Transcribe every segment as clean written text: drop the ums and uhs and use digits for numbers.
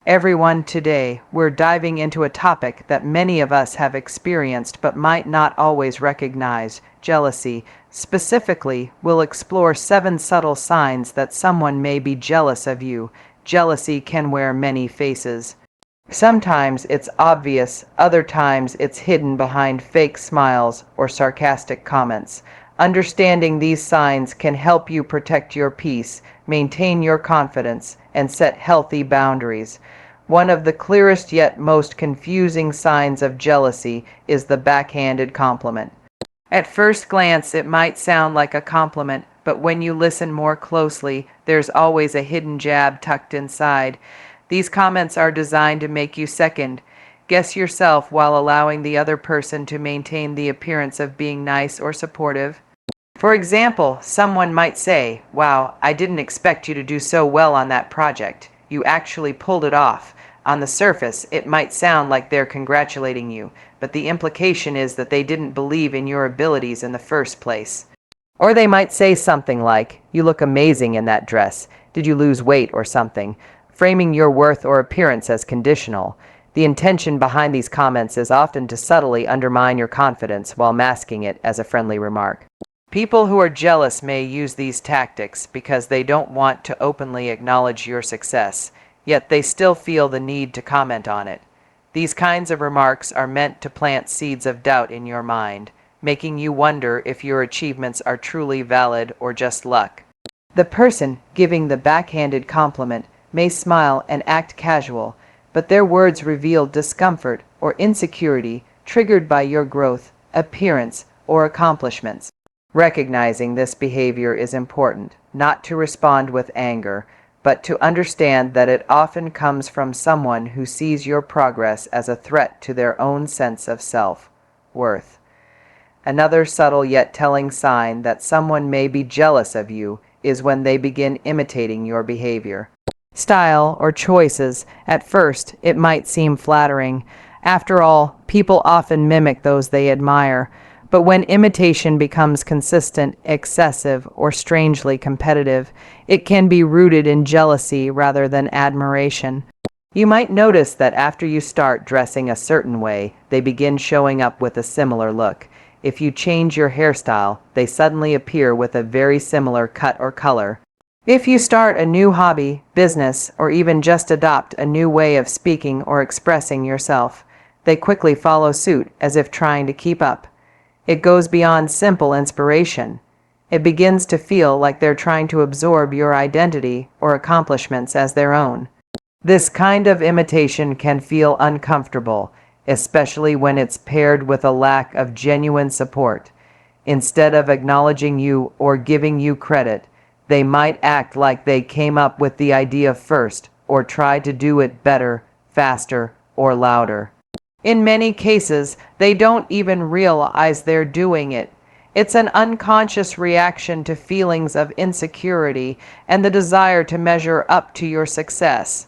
everyone. Today, we're diving into a topic that many of us have experienced but might not always recognize: jealousy. Specifically, we'll explore 7 subtle signs that someone may be jealous of you. Jealousy can wear many faces. Sometimes it's obvious, other times it's hidden behind fake smiles or sarcastic comments. Understanding these signs can help you protect your peace, maintain your confidence, and set healthy boundaries. One of the clearest yet most confusing signs of jealousy is the backhanded compliment. At first glance, it might sound like a compliment, but when you listen more closely, there's always a hidden jab tucked inside. These comments are designed to make you second guess yourself while allowing the other person to maintain the appearance of being nice or supportive. For example, someone might say, "Wow, I didn't expect you to do so well on that project. You actually pulled it off." On the surface, it might sound like they're congratulating you, but the implication is that they didn't believe in your abilities in the first place. Or they might say something like, "You look amazing in that dress. Did you lose weight or something?" framing your worth or appearance as conditional. The intention behind these comments is often to subtly undermine your confidence while masking it as a friendly remark. People who are jealous may use these tactics because they don't want to openly acknowledge your success, yet they still feel the need to comment on it. These kinds of remarks are meant to plant seeds of doubt in your mind, making you wonder if your achievements are truly valid or just luck. The person giving the backhanded compliment may smile and act casual, but their words reveal discomfort or insecurity triggered by your growth, appearance, or accomplishments. Recognizing this behavior is important, not to respond with anger, but to understand that it often comes from someone who sees your progress as a threat to their own sense of self-worth. Another subtle yet telling sign that someone may be jealous of you is when they begin imitating your behavior, style, or choices. At first, it might seem flattering. After all, people often mimic those they admire. But when imitation becomes consistent, excessive, or strangely competitive, it can be rooted in jealousy rather than admiration. You might notice that after you start dressing a certain way, they begin showing up with a similar look. If you change your hairstyle, they suddenly appear with a very similar cut or color. If you start a new hobby, business, or even just adopt a new way of speaking or expressing yourself, they quickly follow suit as if trying to keep up. It goes beyond simple inspiration. It begins to feel like they're trying to absorb your identity or accomplishments as their own. This kind of imitation can feel uncomfortable, especially when it's paired with a lack of genuine support. Instead of acknowledging you or giving you credit, they might act like they came up with the idea first or try to do it better, faster, or louder. In many cases, they don't even realize they're doing it. It's an unconscious reaction to feelings of insecurity and the desire to measure up to your success.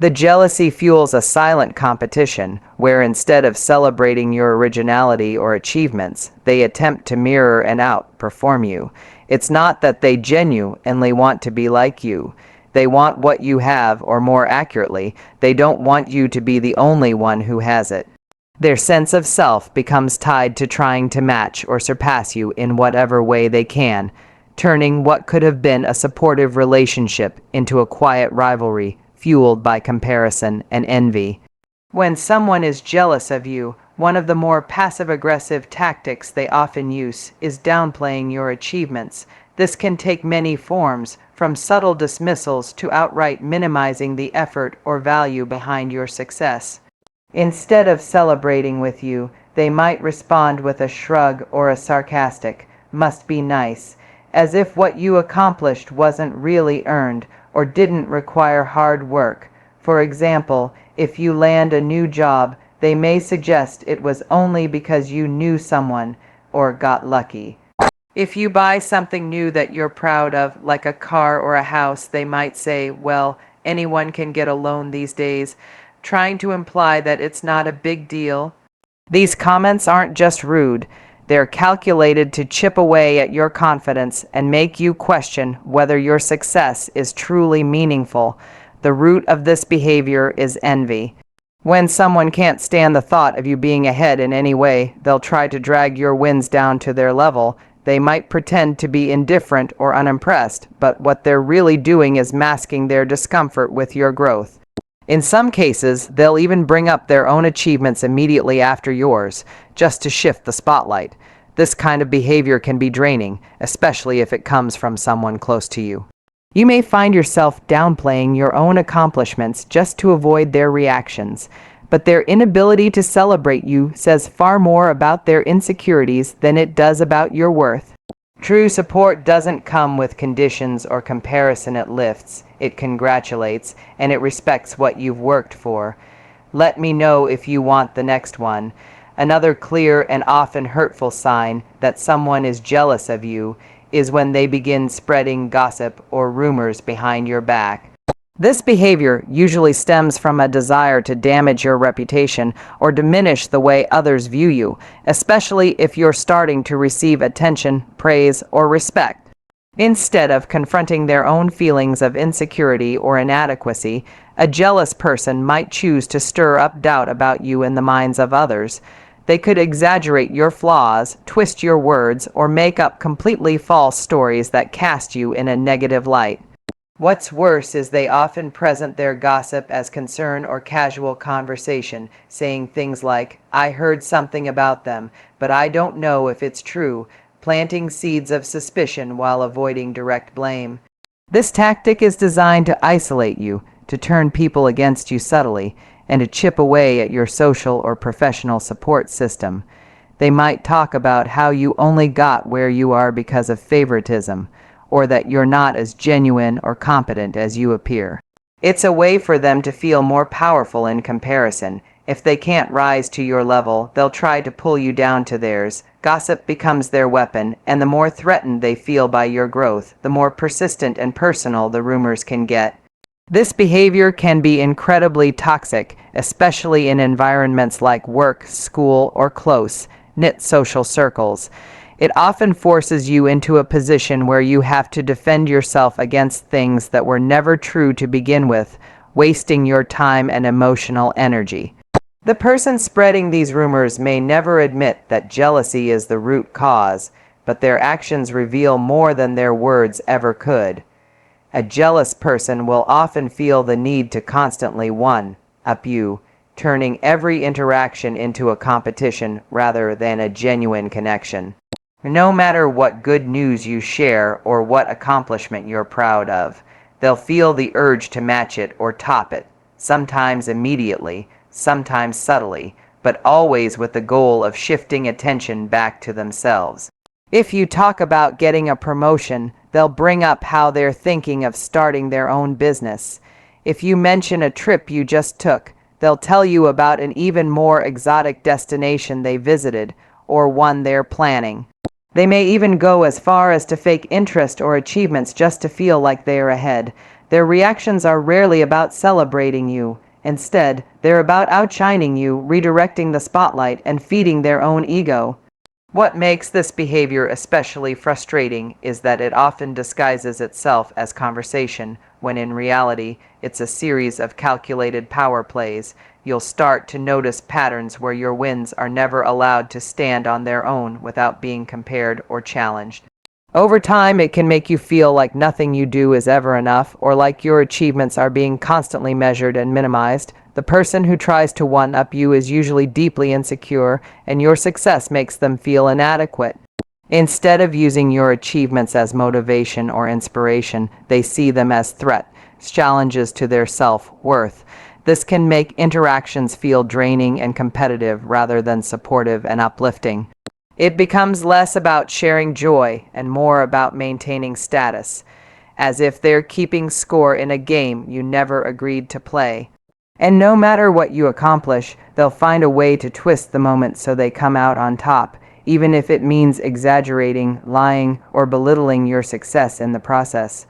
The jealousy fuels a silent competition, where instead of celebrating your originality or achievements, they attempt to mirror and outperform you. It's not that they genuinely want to be like you. They want what you have, or more accurately, they don't want you to be the only one who has it. Their sense of self becomes tied to trying to match or surpass you in whatever way they can, turning what could have been a supportive relationship into a quiet rivalry fueled by comparison and envy. When someone is jealous of you, one of the more passive-aggressive tactics they often use is downplaying your achievements. This can take many forms, from subtle dismissals to outright minimizing the effort or value behind your success. Instead of celebrating with you, they might respond with a shrug or a sarcastic, "Must be nice," as if what you accomplished wasn't really earned or didn't require hard work. For example, if you land a new job, they may suggest it was only because you knew someone or got lucky. If you buy something new that you're proud of, like a car or a house, they might say, "Well, anyone can get a loan these days," trying to imply that it's not a big deal. These comments aren't just rude, they're calculated to chip away at your confidence and make you question whether your success is truly meaningful. The root of this behavior is envy. When someone can't stand the thought of you being ahead in any way, they'll try to drag your wins down to their level. They might pretend to be indifferent or unimpressed, but what they're really doing is masking their discomfort with your growth. In some cases, they'll even bring up their own achievements immediately after yours, just to shift the spotlight. This kind of behavior can be draining, especially if it comes from someone close to you. You may find yourself downplaying your own accomplishments just to avoid their reactions, but their inability to celebrate you says far more about their insecurities than it does about your worth. True support doesn't come with conditions or comparison. It lifts, it congratulates, and it respects what you've worked for. Let me know if you want the next one. Another clear and often hurtful sign that someone is jealous of you is when they begin spreading gossip or rumors behind your back. This behavior usually stems from a desire to damage your reputation or diminish the way others view you, especially if you're starting to receive attention, praise, or respect. Instead of confronting their own feelings of insecurity or inadequacy, a jealous person might choose to stir up doubt about you in the minds of others. They could exaggerate your flaws, twist your words, or make up completely false stories that cast you in a negative light. What's worse is they often present their gossip as concern or casual conversation, saying things like, "I heard something about them, but I don't know if it's true," planting seeds of suspicion while avoiding direct blame. This tactic is designed to isolate you, to turn people against you subtly, and to chip away at your social or professional support system. They might talk about how you only got where you are because of favoritism, or that you're not as genuine or competent as you appear. It's a way for them to feel more powerful in comparison. If they can't rise to your level, they'll try to pull you down to theirs. Gossip becomes their weapon, and the more threatened they feel by your growth, the more persistent and personal the rumors can get. This behavior can be incredibly toxic, especially in environments like work, school, or close-knit social circles. It often forces you into a position where you have to defend yourself against things that were never true to begin with, wasting your time and emotional energy. The person spreading these rumors may never admit that jealousy is the root cause, but their actions reveal more than their words ever could. A jealous person will often feel the need to constantly one-up you, turning every interaction into a competition rather than a genuine connection. No matter what good news you share or what accomplishment you're proud of, they'll feel the urge to match it or top it, sometimes immediately, sometimes subtly, but always with the goal of shifting attention back to themselves. If you talk about getting a promotion, they'll bring up how they're thinking of starting their own business. If you mention a trip you just took, they'll tell you about an even more exotic destination they visited or one they're planning. They may even go as far as to fake interest or achievements just to feel like they are ahead. Their reactions are rarely about celebrating you. Instead, they're about outshining you, redirecting the spotlight, and feeding their own ego. What makes this behavior especially frustrating is that it often disguises itself as conversation, when in reality, it's a series of calculated power plays. You'll start to notice patterns where your wins are never allowed to stand on their own without being compared or challenged. Over time, it can make you feel like nothing you do is ever enough, or like your achievements are being constantly measured and minimized. The person who tries to one-up you is usually deeply insecure, and your success makes them feel inadequate. Instead of using your achievements as motivation or inspiration, they see them as threats, challenges to their self-worth. This can make interactions feel draining and competitive rather than supportive and uplifting. It becomes less about sharing joy and more about maintaining status, as if they're keeping score in a game you never agreed to play. And no matter what you accomplish, they'll find a way to twist the moment so they come out on top, even if it means exaggerating, lying, or belittling your success in the process.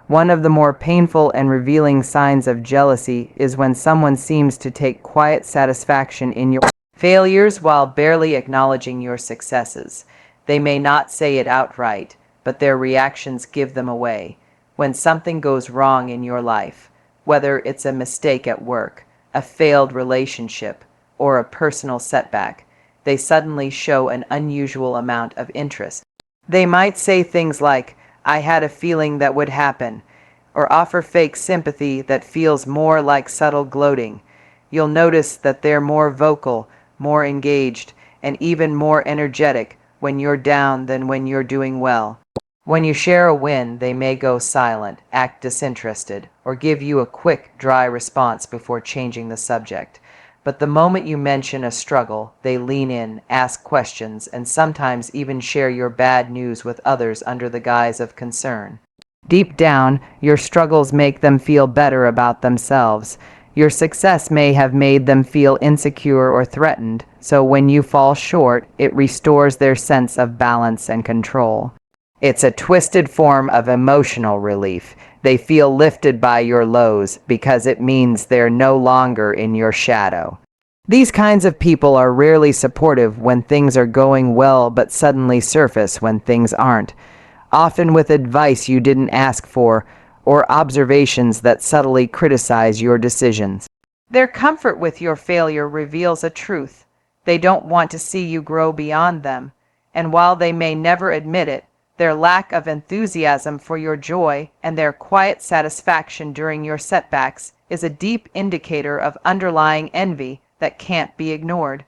One of the more painful and revealing signs of jealousy is when someone seems to take quiet satisfaction in your failures while barely acknowledging your successes. They may not say it outright, but their reactions give them away. When something goes wrong in your life, whether it's a mistake at work, a failed relationship, or a personal setback. They suddenly show an unusual amount of interest. They might say things like, "I had a feeling that would happen," or offer fake sympathy that feels more like subtle gloating. You'll notice that they're more vocal, more engaged, and even more energetic when you're down than when you're doing well. When you share a win, they may go silent, act disinterested, or give you a quick, dry response before changing the subject. But the moment you mention a struggle, they lean in, ask questions, and sometimes even share your bad news with others under the guise of concern. Deep down, your struggles make them feel better about themselves. Your success may have made them feel insecure or threatened, so when you fall short, it restores their sense of balance and control. It's a twisted form of emotional relief. They feel lifted by your lows because it means they're no longer in your shadow. These kinds of people are rarely supportive when things are going well but suddenly surface when things aren't, often with advice you didn't ask for or observations that subtly criticize your decisions. Their comfort with your failure reveals a truth. They don't want to see you grow beyond them, and while they may never admit it, their lack of enthusiasm for your joy and their quiet satisfaction during your setbacks is a deep indicator of underlying envy that can't be ignored.